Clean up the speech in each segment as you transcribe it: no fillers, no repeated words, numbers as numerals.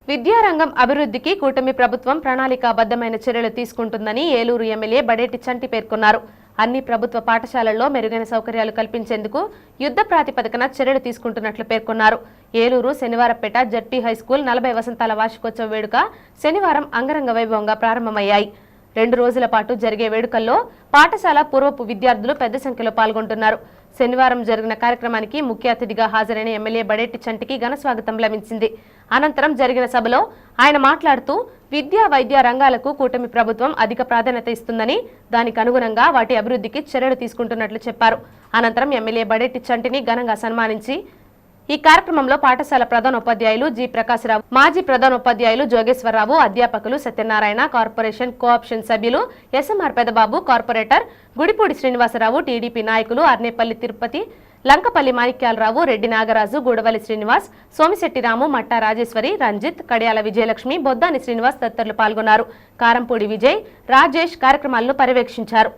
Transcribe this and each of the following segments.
విద్యారంగం అభివృద్ధికి కూటమి ప్రభుత్వం ప్రణాళికాబద్ధమైన చర్యలు తీసుకుంటుందని ఏలూరు ఎమ్మెల్యే బడేటి చంటి పేర్కొన్నారు. అన్ని ప్రభుత్వ పాఠశాలల్లో మెరుగైన సౌకర్యాలు కల్పించేందుకు యుద్ధ ప్రాతిపదికన చర్యలు తీసుకుంటున్నట్లు పేర్కొన్నారు. ఏలూరు శనివారపేట జడ్పీ హైస్కూల్ 40 వసంతాల వార్షికోత్సవ వేడుక శనివారం అంగరంగ వైభవంగా ప్రారంభమయ్యాయి. 2 రోజుల పాటు జరిగే వేడుకల్లో పాఠశాల పూర్వపు విద్యార్థులు పెద్ద సంఖ్యలో పాల్గొంటున్నారు. శనివారం జరిగిన కార్యక్రమానికి ముఖ్య అతిథిగా హాజరైన ఎమ్మెల్యే బడేటి చంటికి ఘన స్వాగతం లభించింది. అనంతరం జరిగిన సభలో ఆయన మాట్లాడుతూ విద్యా వైద్య రంగాలకు కూటమి ప్రభుత్వం అధిక ప్రాధాన్యత ఇస్తుందని, దానికి అనుగుణంగా వాటి అభివృద్ధికి చర్యలు తీసుకుంటున్నట్లు చెప్పారు. అనంతరం ఎమ్మెల్యే బడేటి చంటిని ఘనంగా సన్మానించి ఈ కార్యక్రమంలో పాఠశాల ప్రధానోపాధ్యాయులు జి ప్రకాశరావు, మాజీ ప్రధానోపాధ్యాయులు జోగేశ్వరరావు, అధ్యాపకులు సత్యనారాయణ, కార్పొరేషన్ కోఆప్షన్ సభ్యులు SMR Pedababu, corporator Gudipudi Srinivasarao, TDP నాయకులు అర్నేపల్లి తిరుపతి, లంకపల్లి మాణిక్యాలరావు, రెడ్డి నాగరాజు, గూడవల్లి శ్రీనివాస్, సోమిశెట్టి రాము, మట్టా రాజేశ్వరి, రంజిత్, కడియాల విజయలక్ష్మి, బొద్దాని శ్రీనివాస్ తదితరులు పాల్గొన్నారు. కారంపూడి విజయ్, రాజేష్ కార్యక్రమాలను పర్యవేక్షించారు.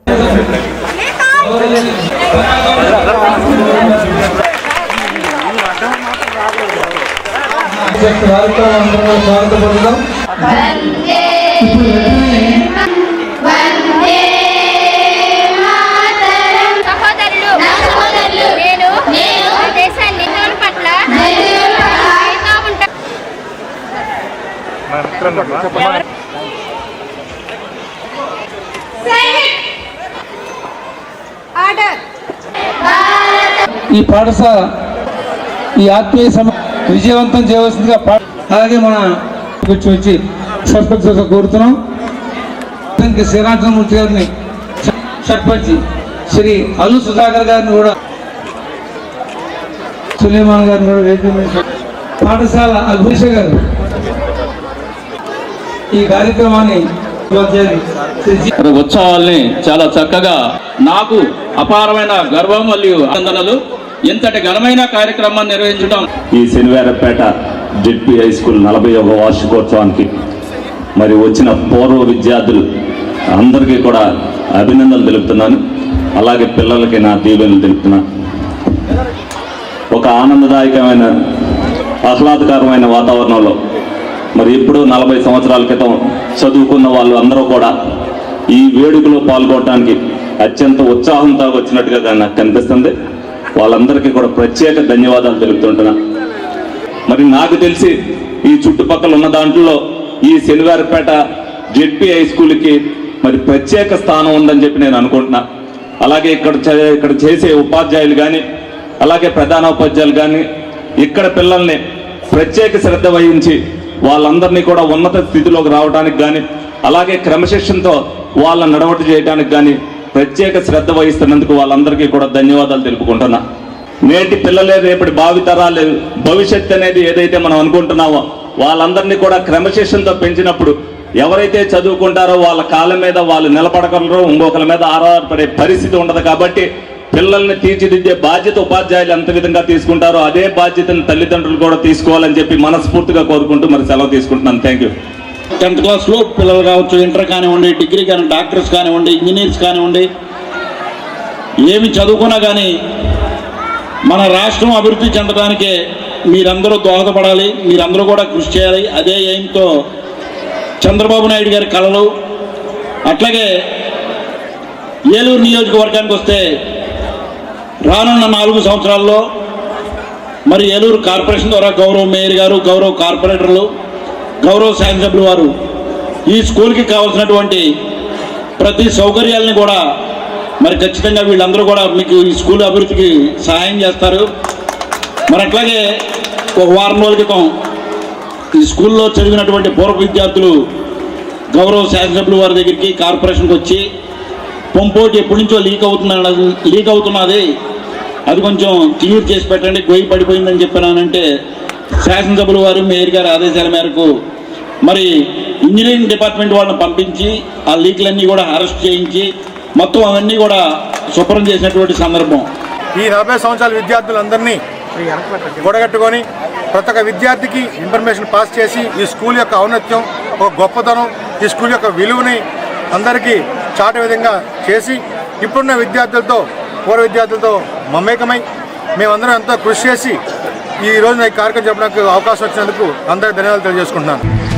ఈ పాఠశాల ఈ ఆత్మీయ విజయవంతం చేయవలసిందిగా అలాగే మన వచ్చి సర్పంచ్ కోరుతున్నాం. శ్రీరామచంద్రమూర్తి గారిని, సర్పంచ్ శ్రీ అల్లు సుధాకర్ గారిని కూడా, సులేమాన్ గారిని కూడా, పాఠశాల అభిష గారు ఈ కార్యక్రమాన్ని ఉత్సవాల్ని చాలా చక్కగా, నాకు అపారమైన గర్వం మరియు అభినందనలు. ఇంతటి ఘనమైన కార్యక్రమాన్ని నిర్వహించడం ఈ శనివారపేట జెడ్పీ హై స్కూల్ 41వ వార్షికోత్సవానికి మరి వచ్చిన పూర్వ విద్యార్థులు అందరికీ కూడా అభినందనలు తెలుపుతున్నాను. అలాగే పిల్లలకి నా దీవెనలు తెలుపుతున్నాను. ఒక ఆనందదాయకమైన ఆహ్లాదకరమైన వాతావరణంలో మరి ఎప్పుడో 40 సంవత్సరాల క్రితం చదువుకున్న వాళ్ళు అందరూ కూడా ఈ వేడుకలో పాల్గొనడానికి అత్యంత ఉత్సాహంతో వచ్చినట్టుగా నాకు కనిపిస్తుంది. వాళ్ళందరికీ కూడా ప్రత్యేక ధన్యవాదాలు తెలుపుతుంటున్నా. మరి నాకు తెలిసి ఈ చుట్టుపక్కల ఉన్న దాంట్లో ఈ శనివారపేట జెడ్పీ హై స్కూల్కి మరి ప్రత్యేక స్థానం ఉందని చెప్పి నేను అనుకుంటున్నా. అలాగే ఇక్కడ చేసే ఉపాధ్యాయులు కానీ, అలాగే ప్రధానోపాధ్యాయులు కానీ ఇక్కడ పిల్లల్ని ప్రత్యేక శ్రద్ధ వహించి వాళ్ళందరినీ కూడా ఉన్నత స్థితిలోకి రావడానికి కానీ, అలాగే క్రమశిక్షణతో వాళ్ళ నడవడి చేయడానికి కానీ ప్రత్యేక శ్రద్ధ వహిస్తున్నందుకు వాళ్ళందరికీ కూడా ధన్యవాదాలు తెలుపుకుంటున్నా. నేటి పిల్లలే రేపటి భావితరాలు, భవిష్యత్తు అనేది ఏదైతే మనం అనుకుంటున్నామో వాళ్ళందరినీ కూడా క్రమశిక్షణతో పెంచినప్పుడు ఎవరైతే చదువుకుంటారో వాళ్ళ కాళ్ళ మీద వాళ్ళు నిలబడగలరో, ఇంకొకరి మీద ఆధారపడే పరిస్థితి ఉండదు. కాబట్టి పిల్లల్ని తీర్చిదిద్దే బాధ్యత ఉపాధ్యాయులు ఎంత విధంగా తీసుకుంటారో అదే బాధ్యతను తల్లిదండ్రులు కూడా తీసుకోవాలని చెప్పి మనస్ఫూర్తిగా కోరుకుంటూ మరి సెలవు తీసుకుంటున్నాను. Thank you. 10th క్లాస్లో పిల్లలు కావచ్చు, ఇంటర్ కానివ్వండి, డిగ్రీ కానీ, డాక్టర్స్ కానివ్వండి, ఇంజనీర్స్ కానివ్వండి, ఏమి చదువుకున్నా కానీ మన రాష్ట్రం అభివృద్ధి చెందడానికే మీరందరూ దోహదపడాలి, మీరందరూ కూడా కృషి చేయాలి. అదే ఎయిమ్తో చంద్రబాబు నాయుడు గారి కళలు. అట్లాగే ఏలూరు నియోజకవర్గానికి వస్తే రానున్న 4 సంవత్సరాల్లో మరి ఏలూరు కార్పొరేషన్ ద్వారా గౌరవ మేయర్ గారు, గౌరవ కార్పొరేటర్లు, గౌరవ శాసనసభ్యులు వారు ఈ స్కూల్కి కావాల్సినటువంటి ప్రతి సౌకర్యాలని కూడా మరి ఖచ్చితంగా వీళ్ళందరూ కూడా మీకు ఈ స్కూల్ అభివృద్ధికి సహాయం చేస్తారు. మరి అట్లాగే ఒక వారం రోజుల క్రితం ఈ స్కూల్లో చదివినటువంటి పూర్వ విద్యార్థులు గౌరవ శాసనసభ్యులు వారి దగ్గరికి కార్పొరేషన్కి వచ్చి పంపోటి ఎప్పటి నుంచో లీక్ అవుతున్నది, అది కొంచెం క్లియర్ చేసి పెట్టండి, గొయ్యి పడిపోయిందని చెప్పానంటే శాసనసభ్యులు వారు మేయర్ గారి ఆదేశాల మేరకు మరి ఇంజనీరింగ్ డిపార్ట్మెంట్ వాళ్ళని పంపించి ఆ లీక్లన్నీ కూడా అరెస్ట్ చేయించి మొత్తం అవన్నీ కూడా శుభ్రం చేసినటువంటి సందర్భం. ఈ 40 సంవత్సరాల విద్యార్థులందరినీ గొడగట్టుకొని ప్రతి ఒక్క విద్యార్థికి ఇన్ఫర్మేషన్ పాస్ చేసి ఈ స్కూల్ యొక్క ఔన్నత్యం, ఒక గొప్పతనం, ఈ స్కూల్ యొక్క విలువని అందరికీ చాటే విధంగా చేసి ఇప్పుడున్న విద్యార్థులతో పూర్వ విద్యార్థులతో మమేకమై మేమందరం ఎంతో కృషి చేసి ఈ రోజు ఈ కార్యక్రమం చెప్పడానికి అవకాశం వచ్చినందుకు అందరికీ ధన్యవాదాలు తెలియజేసుకుంటున్నాను.